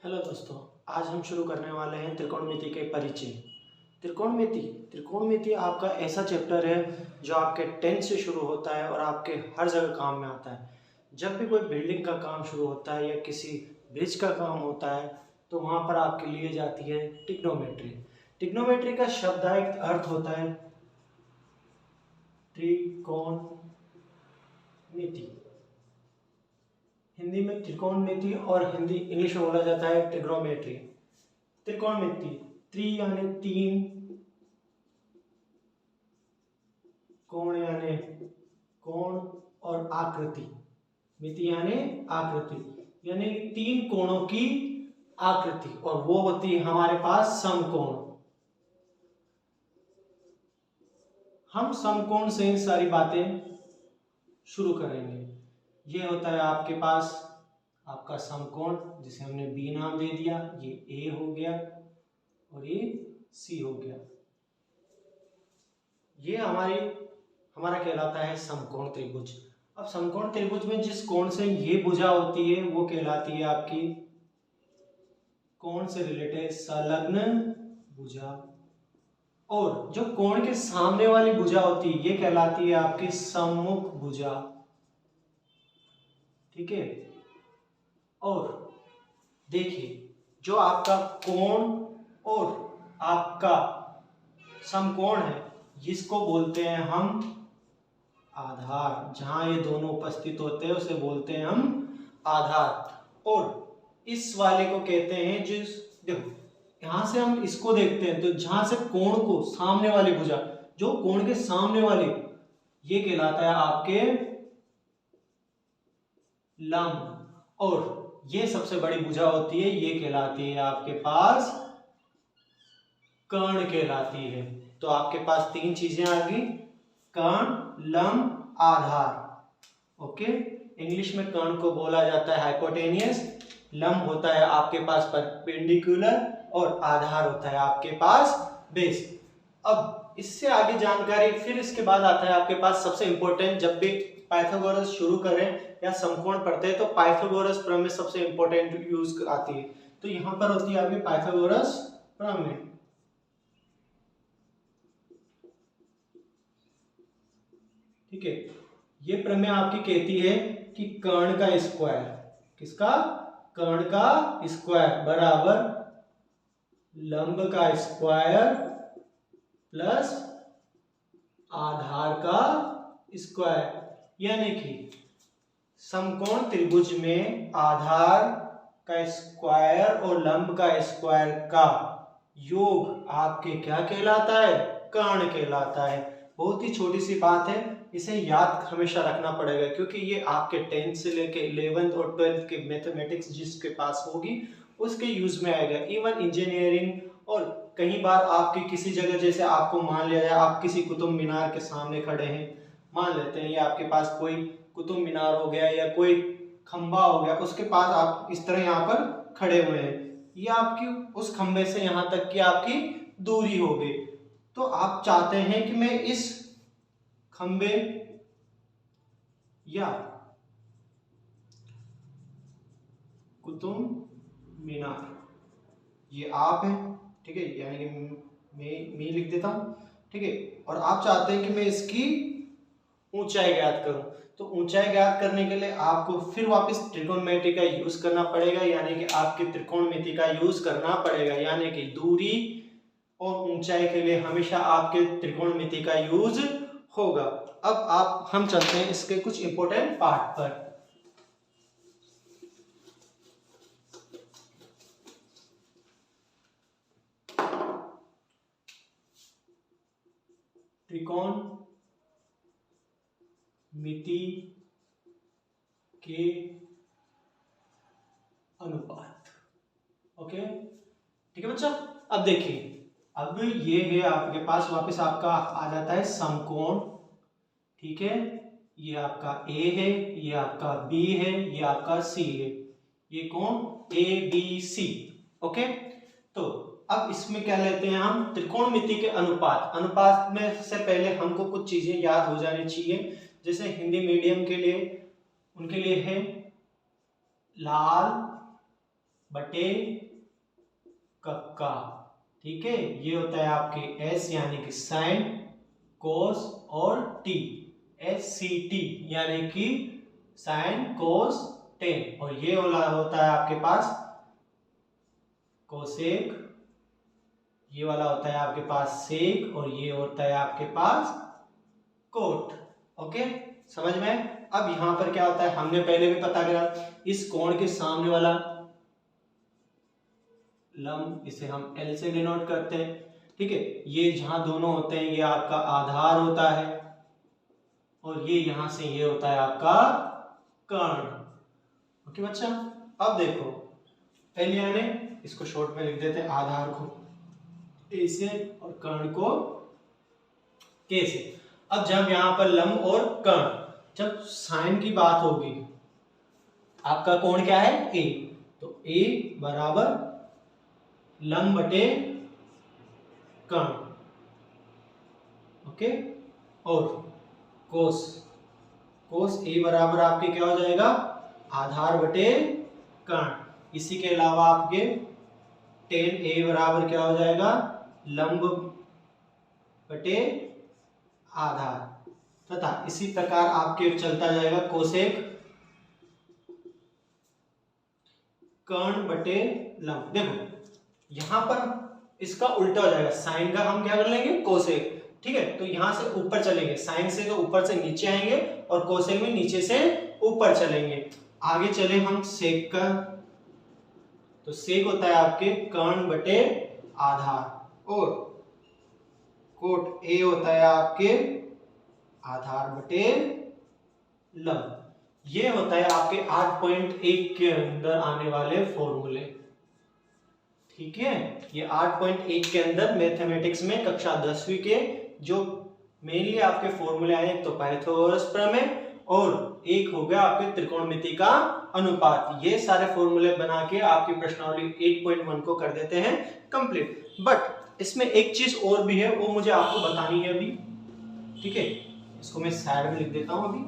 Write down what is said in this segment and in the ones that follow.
Hello दोस्तों, आज हम शुरू करने वाले हैं त्रिकोणमिति के परिचय। त्रिकोणमिति आपका ऐसा चैप्टर है जो आपके 10th से शुरू होता है और आपके हर जगह काम में आता है। जब भी कोई बिल्डिंग का काम शुरू होता है या किसी ब्रिज का काम होता है तो वहाँ पर आपके लिए जाती है ट्रिग्नोमेट्री। ट्रिग्नोमेट्री का शब्दार्थ अर्थ होता है त्रिकोणमिति। हिंदी में त्रिकोणमिति और हिंदी इंग्लिश में बोला जाता है ट्रिग्नोमेट्री। त्रिकोणमिति, त्रि यानी तीन, कोण यानी कोण और आकृति, मिति यानी आकृति, यानी तीन कोणों की आकृति, और वो होती है हमारे पास समकोण। हम समकोण से सारी बातें शुरू करेंगे। ये होता है आपके पास आपका समकोण, जिसे हमने बी नाम दे दिया। ये ए हो गया और ये सी हो गया। ये हमारा कहलाता है समकोण त्रिभुज। अब समकोण त्रिभुज में जिस कोण से ये भुजा होती है वो कहलाती है आपकी कोण से रिलेटेड संलग्न भुजा, और जो कोण के सामने वाली भुजा होती है ये कहलाती है आपकी सम्मुख भुजा। ठीक है। और देखिए, जो आपका कोण और आपका समकोण है जिसको बोलते हैं हम आधार। जहां ये दोनों उपस्थित होते हैं उसे बोलते हैं हम आधार। और इस वाले को कहते हैं जिस, देखो यहां से हम इसको देखते हैं तो जहां से कोण को सामने वाली भुजा, जो कोण के सामने वाले, ये कहलाता है आपके लंब। और ये सबसे बड़ी भुजा होती है, ये कहलाती है आपके पास कर्ण कहलाती है। तो आपके पास तीन चीजें आ गई, कर्ण, लंब, आधार। ओके। इंग्लिश में कर्ण को बोला जाता है हाइपोटेनियस, लंब होता है आपके पास परपेंडिकुलर, और आधार होता है आपके पास बेस। अब इससे आगे जानकारी, फिर इसके बाद आता है आपके पास सबसे इंपॉर्टेंट, जब भी पाइथागोरस शुरू करें या समकोण पढ़ते हैं तो पाइथागोरस प्रमेय सबसे इंपॉर्टेंट यूज आती है। तो यहां पर होती है आपकी पाइथागोरस प्रमेय। ठीक है। ये प्रमेय आपकी कहती है कि कर्ण का स्क्वायर, किसका? कर्ण का स्क्वायर बराबर लंब का स्क्वायर प्लस आधार का स्क्वायर। यानी कि समकोण त्रिभुज में आधार का स्क्वायर और लंब का स्क्वायर का योग आपके क्या कहलाता है? कर्ण कहलाता है। बहुत ही छोटी सी बात है, इसे याद हमेशा रखना पड़ेगा, क्योंकि ये आपके 10th से लेके 11th और 12th के मैथमेटिक्स जिसके पास होगी उसके यूज में आएगा। इवन इंजीनियरिंग, और कई बार आपकी किसी जगह, जैसे आपको मान लिया जाए आप किसी कुतुब मीनार के सामने खड़े हैं, मान लेते हैं ये आपके पास कोई कुतुब मीनार हो गया या कोई खंबा हो गया, उसके पास आप इस तरह यहाँ पर खड़े हुए हैं, ये आपकी उस खंबे से यहाँ तक की आपकी दूरी हो गई। तो आप चाहते हैं कि मैं इस खंबे या कुतुब मीनार, ये आप हैं, ठीक है, यानी कि मैं लिख देता हूं, ठीक है, और आप चाहते हैं कि मैं इसकी ऊंचाई ज्ञात करूं। तो ऊंचाई ज्ञात करने के लिए आपको फिर वापस त्रिकोणमिति का यूज करना पड़ेगा, यानी कि आपके त्रिकोणमिति का यूज करना पड़ेगा, यानी कि दूरी और ऊंचाई के लिए हमेशा आपके त्रिकोणमिति का यूज होगा। अब हम चलते हैं इसके कुछ इंपॉर्टेंट पार्ट पर। त्रिकोणमिति के अनुपात। ओके, ठीक है बच्चा। अब देखिए, अब ये है आपके पास वापस आपका आ जाता है समकोण। ठीक है, ये आपका ए है, ये आपका बी है, ये आपका सी है, ये कोण ए बी सी। ओके, तो अब इसमें क्या लेते हैं हम? त्रिकोणमिति के अनुपात। अनुपात में से पहले हमको कुछ चीजें याद हो जानी चाहिए, जैसे हिंदी मीडियम के लिए, उनके लिए है लाल बटे कक्का। ठीक है, ये होता है आपके एस यानी कि साइन, कोस और टी, SCT यानी कि साइन कोस टेन, और ये होता है आपके पास कोसेक, ये वाला होता है आपके पास सेक, और ये होता है आपके पास कोट। ओके, समझ में? अब यहां पर क्या होता है, हमने पहले भी पता करा, इस कोण के सामने वाला लंब, इसे हम L से डिनोट करते हैं। ठीक है, ये जहां दोनों होते हैं ये आपका आधार होता है, और ये यहां से ये होता है आपका कर्ण। ओके बच्चा, अब देखो पहले यानी इसको शॉर्ट में लिख देते हैं, आधार को ए से और कर्ण को के से। अब जब यहां पर लंब और कर्ण, जब साइन की बात होगी, आपका कोण क्या है ए, तो ए बराबर लंब बटे कर्ण। ओके, और कोस, कोस ए बराबर आपके क्या हो जाएगा, आधार बटे कर्ण। इसी के अलावा आपके टेन ए बराबर क्या हो जाएगा, लंब बटे आधार, तथा इसी प्रकार आपके चलता जाएगा कोसेक कर्ण बटे लंब। देखो यहां पर इसका उल्टा हो जाएगा, साइन का हम क्या कर लेंगे, कोसेक। ठीक है, तो यहां से ऊपर चलेंगे, साइन से तो ऊपर से नीचे आएंगे, और कोसेक में नीचे से ऊपर चलेंगे। आगे चले हम सेक का, तो सेक होता है आपके कर्ण बटे आधार, और कोट ए होता है आपके आधार बटे लंब। ये होता है आपके 8.1 के अंदर आने वाले फॉर्मूले। ठीक है, ये 8.1 के अंदर मैथमेटिक्स में कक्षा 10वीं के जो मेनली आपके फॉर्मूले आए, तो पाइथागोरस प्रमेय, और एक हो गया आपके त्रिकोणमिति का अनुपात। ये सारे फॉर्मूले बना के आपकी प्रश्नावली 8.1 को कर देते हैं कंप्लीट। बट इसमें एक चीज और भी है, वो मुझे आपको बतानी है अभी। ठीक है, इसको मैं साइड में लिख देता हूं अभी,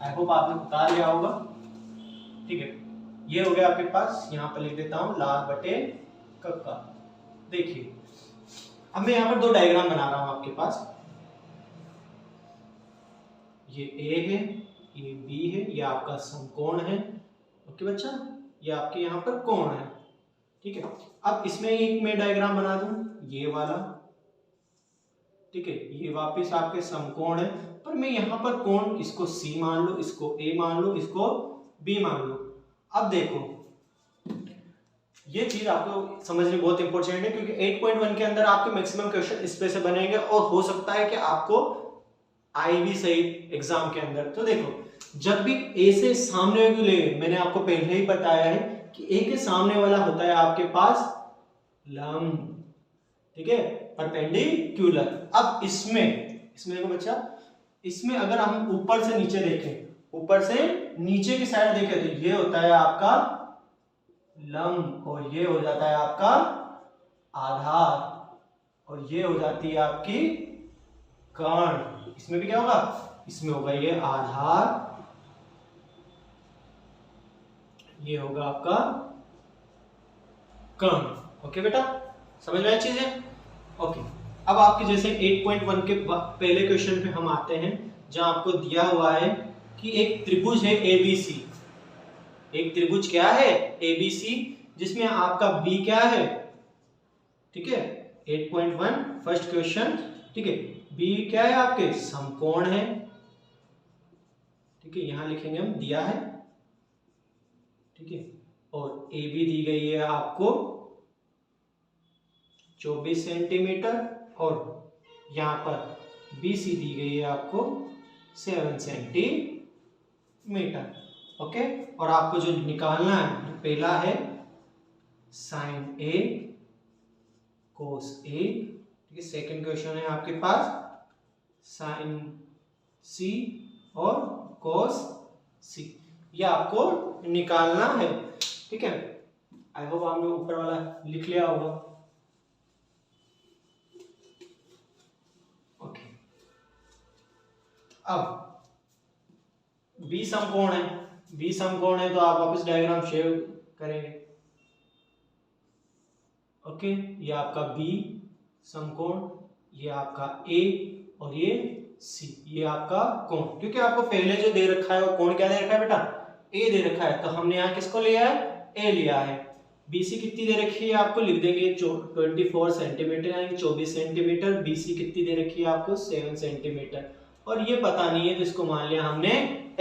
आई होप आपने उतार लिया होगा। ठीक है, ये हो गया आपके पास, यहां पर लिख देता हूं लाल बटे कक्का। देखिए अब मैं यहां पर दो डायग्राम बना रहा हूं आपके पास, ये ए है, ये बी है, ये आपका समकोण है। ओके बच्चा, ये आपके यहां पर कोण है। ठीक है, अब इसमें एक मैं डायग्राम बना दूं, ये वाला। ठीक है, ये वापस आपके समकोण है, पर मैं यहां पर कोण, इसको सी मान लो, इसको ए मान लो, इसको बी मान लो। अब देखो ये चीज आपको समझनी बहुत इंपॉर्टेंट है, क्योंकि 8.1 के अंदर आपके मैक्सिमम क्वेश्चन इस पे से बनेंगे, और हो सकता है कि आपको आई भी सही एग्जाम के अंदर। तो देखो जब भी ए से सामने वाले, मैंने आपको पहले ही बताया है कि ए के सामने वाला होता है आपके पास लंब। ठीक है, परपेंडिकुलर। अब इसमें देखो बच्चा, इसमें अगर हम ऊपर से नीचे देखें, ऊपर से नीचे की साइड देखें, तो ये होता है आपका लंब, और ये हो जाता है आपका आधार, और ये हो जाती है आपकी कर्ण। इसमें भी क्या होगा, इसमें होगा ये आधार, ये होगा आपका कर्ण। ओके बेटा, समझ में आई चीजें? ओके, अब आपके जैसे 8.1 के पहले क्वेश्चन पे हम आते हैं, जहां आपको दिया हुआ है कि एक त्रिभुज है ABC। एक त्रिभुज क्या है, ABC, जिसमें आपका B क्या है। ठीक है, 8.1 फर्स्ट क्वेश्चन। ठीक है, B क्या है आपके, समकोण है। ठीक है, यहां लिखेंगे हम, दिया है। ठीक है, और AB दी गई है आपको 24 सेंटीमीटर, और यहां पर BC दी गई है आपको 7 सेंटीमीटर। ओके, और आपको जो निकालना है, पहला है साइन A कोस A। ठीक है, सेकंड क्वेश्चन है आपके पास साइन C और कोस C, ये आपको निकालना है। ठीक है, आई होप आपने ऊपर वाला लिख लिया होगा। ओके, अब B समकोण है, B समकोण है, तो आप वापस डायग्राम शेयर करेंगे। ओके, ये आपका बी समकोण, ये आपका ए और ये सी, ये आपका कोण। क्योंकि आपको पहले जो दे रखा है वो कोण क्या दे रखा है बेटा, ए दे रखा है, तो हमने यहाँ किसको लिया है, ए लिया है। बीसी कितनी दे रखी है आपको, लिख देंगे 24 सेंटीमीटर यानी 24 सेंटीमीटर। बीसी कितनी दे रखी है आपको, 7 सेंटीमीटर। और ये पता नहीं है तो इसको मान लिया हमने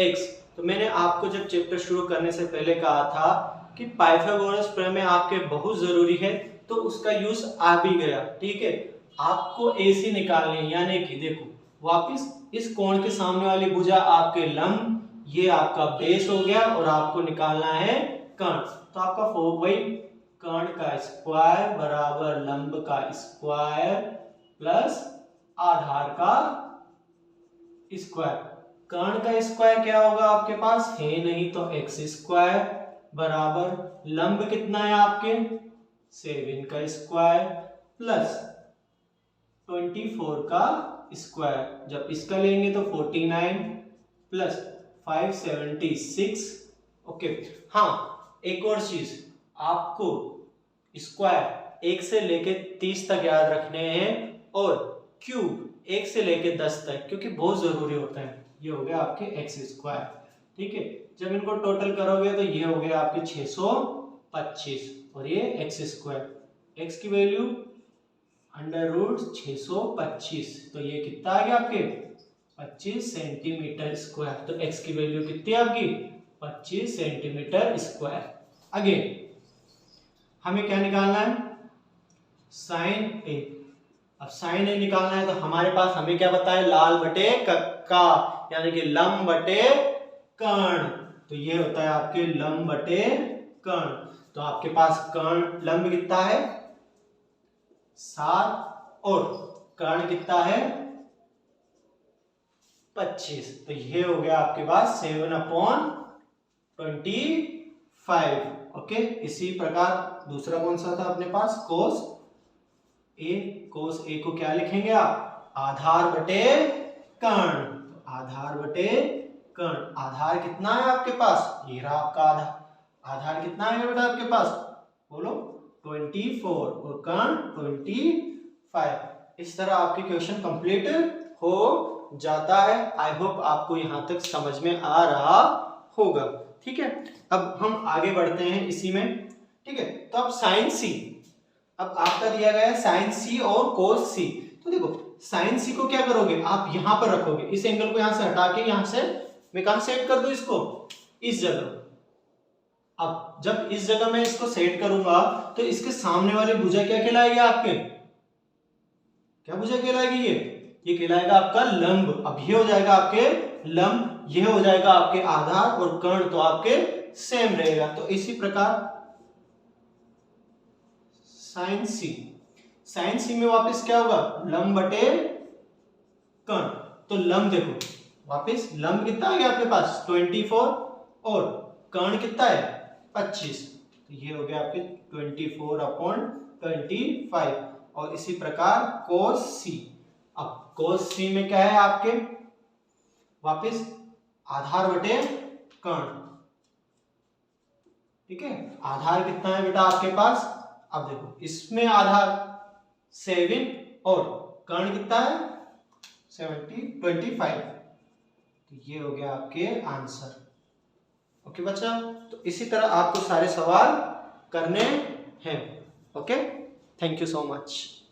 x। तो मैंने आपको जब चैप्टर शुरू करने से पहले कहा था कि पाइथागोरस प्रमेय आपके बहुत जरूरी है, तो उसका यूज आ भी गया। ठीक है, आपको AC निकालनी है, यानी कि देखो वापिस इस कोण के सामने वाली भुजा आपके लंब, ये आपका बेस हो गया, और आपको निकालना है कर्ण। तो आपका वही कर्ण का स्क्वायर बराबर लंब का स्क्वायर प्लस आधार का स्क्वायर। कर्ण का स्क्वायर क्या होगा आपके पास है नहीं, तो x स्क्वायर बराबर लंब कितना है आपके 7 का स्क्वायर प्लस 24 का स्क्वायर। जब इसका लेंगे तो 49 प्लस 576। ओके, हाँ एक और चीज आपको स्क्वायर 1 से लेके 30 तक याद रखने हैं, और क्यूब 1 से लेके 10 तक, क्योंकि बहुत जरूरी होता है। ये हो गया आपके x स्क्वायर। ठीक है, जब इनको टोटल करोगे तो ये हो गया आपके 625, और ये x स्क्वायर, x की वैल्यू अंडर रूट 625, तो ये कितना आ गया आपके 25 सेंटीमीटर स्क्वायर। तो x की वैल्यू कितनी है आपकी 25 सेंटीमीटर स्क्वायर। अगेन हमें क्या निकालना है, साइन ए। अब साइन ए निकालना है तो हमारे पास हमें क्या पता है, लाल बटे कक्का, यानी कि लंब बटे कर्ण। तो ये होता है आपके लंब बटे कर्ण। तो आपके पास कर्ण लंब कितना है 7 और कर्ण कितना है 25। तो ये हो गया आपके पास 7/25। ओके, इसी प्रकार दूसरा कौन सा था अपने पास, कोस ए। कोस ए को क्या लिखेंगे आप, आधार बटे कर्ण। आधार बटे कर्ण, आधार कितना है आपके पास, ये रहा आपका आधार। आधार कितना है बेटा आपके पास, बोलो 24 और कर्ण 25। इस तरह आपके क्वेश्चन कंप्लीट हो जाता है। आई होप आपको यहां तक समझ में आ रहा होगा। ठीक है, अब हम आगे बढ़ते हैं इसी में। ठीक है, तो अब साइन सी, अब आपका दिया गया है साइन सी और कोस सी। तो देखो साइन सी को क्या करोगे, आप यहां पर रखोगे, इस एंगल को यहां से हटा के यहां से मैं कहां सेट कर दूं इसको, इस जगह। अब जब इस जगह मैं इसको सेट करूंगा तो इसके सामने वाली भुजा क्या कहलाएगी आपके, क्या भुजा कहलाएगी, ये कहलाएगा आपका लंब। अब ये हो जाएगा आपके लंब, ये हो जाएगा आपके आधार, और कर्ण तो आपके सेम रहेगा। तो इसी प्रकार साइन सी, साइन सी में वापस क्या होगा, लंब बटे कर्ण। तो लंब देखो वापस लंब कितना आ गया आपके पास 24 और कर्ण कितना है 25। तो ये हो गया आपके 24/25। और इसी प्रकार कोस सी, अब कोस सी में क्या है आपके वापस आधार बटे कर्ण। ठीक है, आधार कितना है बेटा आपके पास, अब देखो इसमें आधार 7 और कर्ण कितना है 25। तो ये हो गया आपके आंसर। ओके बच्चा, तो इसी तरह आपको सारे सवाल करने हैं। Okay, thank you so much.